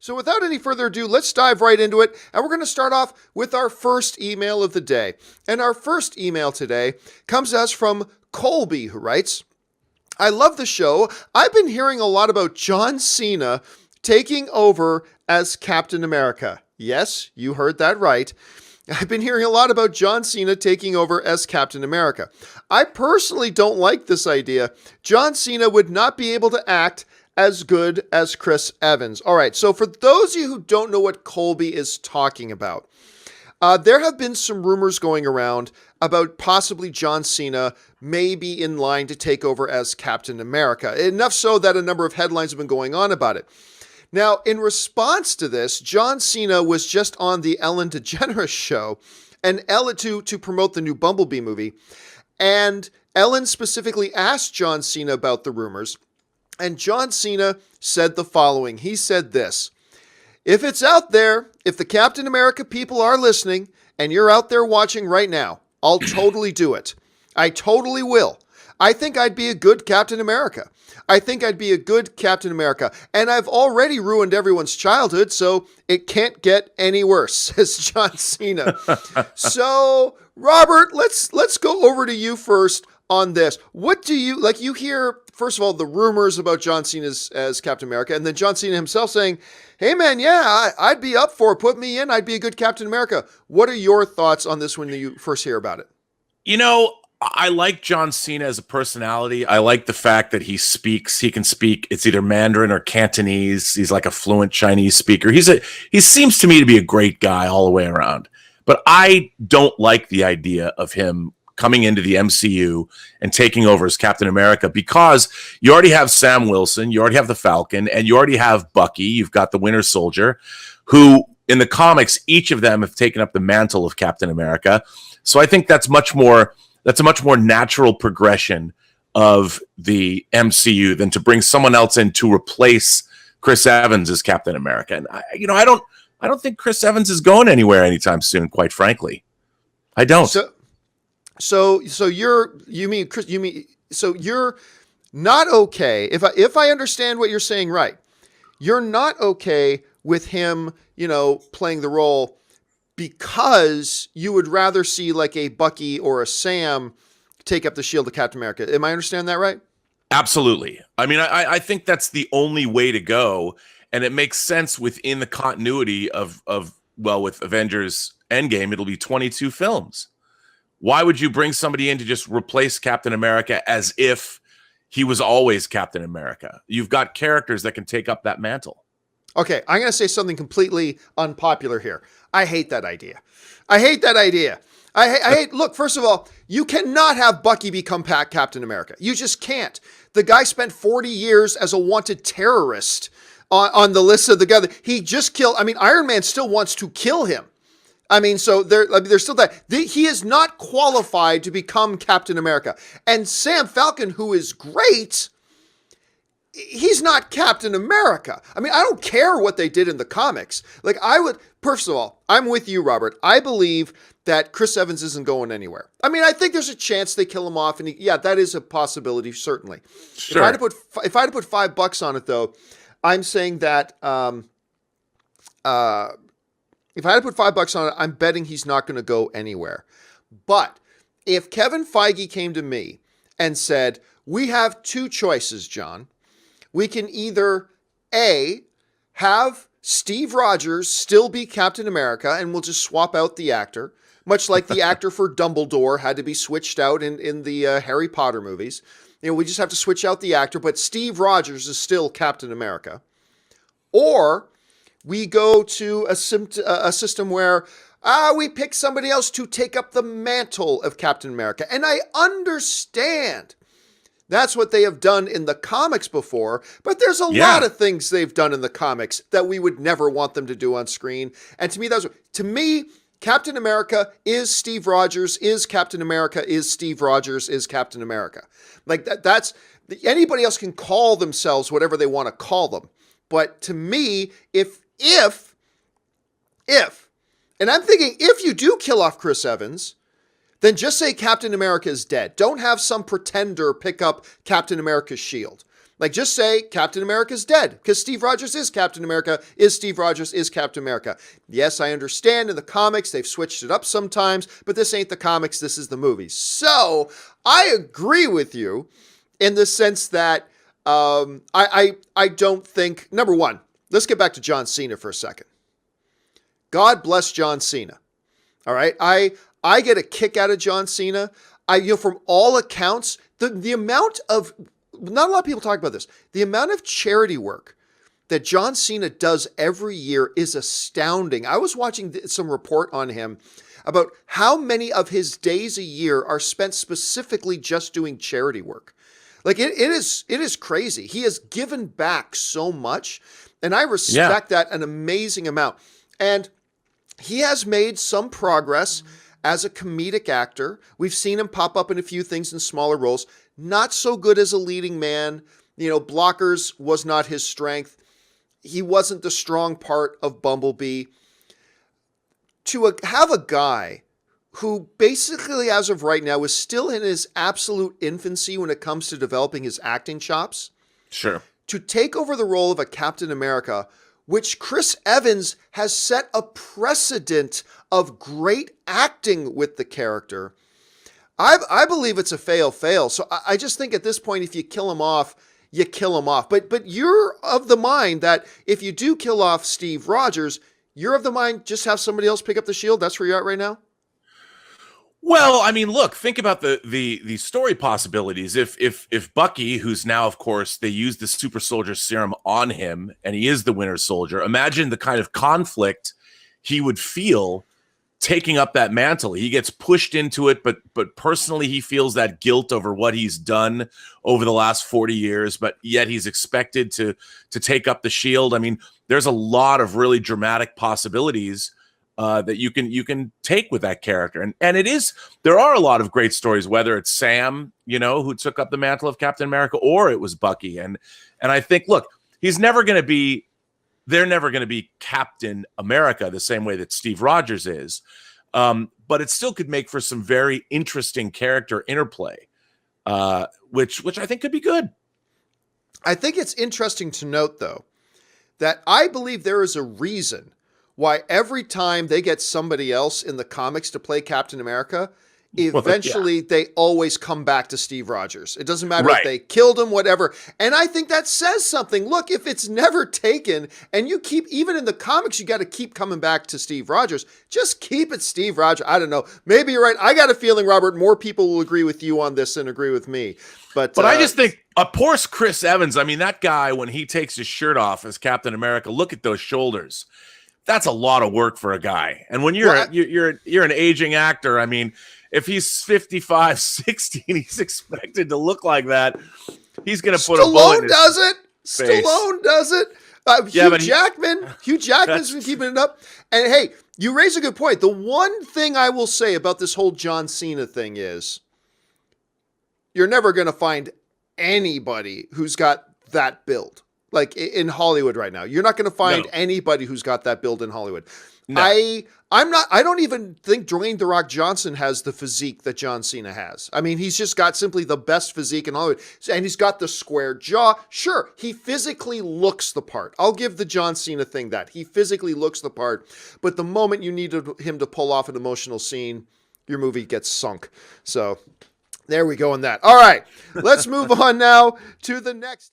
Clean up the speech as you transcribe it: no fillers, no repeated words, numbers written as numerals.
So without any further ado, let's dive right into it. And we're going to start off with our first email of the day. And our first email today comes to us from Colby, who writes, I love the show. I've been hearing a lot about John Cena taking over as Captain America. Yes, you heard that right. I've been hearing a lot about John Cena taking over as Captain America. I personally don't like this idea. John Cena would not be able to act as good as Chris Evans. All right, so for those of you who don't know what Colby is talking about, there have been some rumors going around about possibly John Cena may be in line to take over as Captain America. Enough so that a number of headlines have been going on about it. Now, in response to this, John Cena was just on the Ellen DeGeneres show, and Ellen to promote the new Bumblebee movie. And Ellen specifically asked John Cena about the rumors. And John Cena said the following. He said this, if it's out there, if the Captain America people are listening, and you're out there watching right now, I'll totally do it. I totally will. I think I'd be a good Captain America. I think I'd be a good Captain America. And I've already ruined everyone's childhood, so it can't get any worse, says John Cena. So, Robert, let's go over to you first on this. What do you, like, you hear, first of all, the rumors about John Cena as Captain America, and then John Cena himself saying, hey man, yeah, I'd be up for it. Put me in. I'd be a good Captain America. What are your thoughts on this when you first hear about it? You know, I like John Cena as a personality. I like the fact that he can speak. It's either Mandarin or Cantonese. He's like a fluent Chinese speaker. He seems to me to be a great guy all the way around. But I don't like the idea of him coming into the MCU and taking over as Captain America, because you already have Sam Wilson, you already have the Falcon, and you already have Bucky. You've got the Winter Soldier, who in the comics, each of them have taken up the mantle of Captain America. So I think that's a much more natural progression of the MCU than to bring someone else in to replace Chris Evans as Captain America. And I don't think Chris Evans is going anywhere anytime soon, quite frankly. I don't. So you're not okay. If I understand what you're saying right, you're not okay with him, playing the role because you would rather see like a Bucky or a Sam take up the shield of Captain America. Am I understanding that right? Absolutely. I mean, I think that's the only way to go, and it makes sense within the continuity of with Avengers Endgame, it'll be 22 films. Why would you bring somebody in to just replace Captain America as if he was always Captain America? You've got characters that can take up that mantle. Okay, I'm going to say something completely unpopular here. I hate that idea. I hate, look, first of all, you cannot have Bucky become Captain America. You just can't. The guy spent 40 years as a wanted terrorist on the list of the guy. He just killed, Iron Man still wants to kill him. So there's still that. He is not qualified to become Captain America. And Sam Falcon, who is great, he's not Captain America. I don't care what they did in the comics. First of all, I'm with you, Robert. I believe that Chris Evans isn't going anywhere. I think there's a chance they kill him off, and that is a possibility, certainly. Sure. If I had to put $5 on it, though, I'm saying that if I had to put $5 on it, I'm betting he's not going to go anywhere. But if Kevin Feige came to me and said, we have two choices, John. We can either A, have Steve Rogers still be Captain America, and we'll just swap out the actor, much like the actor for Dumbledore had to be switched out in the Harry Potter movies. We just have to switch out the actor, but Steve Rogers is still Captain America. Or we go to a system where we pick somebody else to take up the mantle of Captain America. And I understand that's what they have done in the comics before, but there's a lot of things they've done in the comics that we would never want them to do on screen. And to me, Captain America is Steve Rogers, is Captain America, is Steve Rogers, is Captain America. That's anybody else can call themselves whatever they want to call them. But to me, if, and I'm thinking if you do kill off Chris Evans, then just say Captain America is dead. Don't have some pretender pick up Captain America's shield. Like, just say Captain America's dead, because Steve Rogers is Captain America, is Steve Rogers, is Captain America. Yes, I understand in the comics they've switched it up sometimes, but this ain't the comics, this is the movies. So, I agree with you in the sense that I don't think, number one, let's get back to John Cena for a second. God bless John Cena. All right? I get a kick out of John Cena. From all accounts, the amount of, not a lot of people talk about this, the amount of charity work that John Cena does every year is astounding. I was watching some report on him about how many of his days a year are spent specifically just doing charity work. Like, it is crazy. He has given back so much, and I respect that an amazing amount. And he has made some progress as a comedic actor. We've seen him pop up in a few things in smaller roles. Not so good as a leading man. Blockers was not his strength. He wasn't the strong part of Bumblebee. To have a guy who basically, as of right now, is still in his absolute infancy when it comes to developing his acting chops. Sure. To take over the role of a Captain America, which Chris Evans has set a precedent of great acting with the character. I believe it's a fail. So I just think at this point, if you kill him off, you kill him off. But you're of the mind that if you do kill off Steve Rogers, you're of the mind just have somebody else pick up the shield. That's where you're at right now? Well, I mean, look, think about the story possibilities. If Bucky, who's now, of course, they use the super soldier serum on him and he is the Winter Soldier, imagine the kind of conflict he would feel taking up that mantle. He gets pushed into it, but personally he feels that guilt over what he's done over the last 40 years, but yet he's expected to take up the shield. I mean, there's a lot of really dramatic possibilities that you can take with that character. And there are a lot of great stories, whether it's Sam, who took up the mantle of Captain America, or it was Bucky. And I think, look, they're never going to be Captain America the same way that Steve Rogers is. But it still could make for some very interesting character interplay, which I think could be good. I think it's interesting to note, though, that I believe there is a reason why every time they get somebody else in the comics to play Captain America, eventually they always come back to Steve Rogers. It doesn't matter if they killed him, whatever. And I think that says something. Look, if it's never taken and you keep, even in the comics, you got to keep coming back to Steve Rogers. Just keep it Steve Rogers. I don't know. Maybe you're right. I got a feeling, Robert, more people will agree with you on this than agree with me. But I just think poor Chris Evans, I mean, that guy, when he takes his shirt off as Captain America, look at those shoulders. That's a lot of work for a guy. And when you're an aging actor, I mean, if he's 55, 60 and he's expected to look like that, he's going to put a bullet in his face. Stallone does it. Hugh Jackman's been keeping it up. And hey, you raise a good point. The one thing I will say about this whole John Cena thing is you're never going to find anybody who's got that build. Like in Hollywood right now, you're not going to find anybody who's got that build in Hollywood. No. I don't even think Dwayne "The Rock" Johnson has the physique that John Cena has. I mean, he's just got simply the best physique in Hollywood. And he's got the square jaw. Sure, he physically looks the part. I'll give the John Cena thing that. He physically looks the part. But the moment you needed him to pull off an emotional scene, your movie gets sunk. So there we go on that. All right, let's move on now to the next.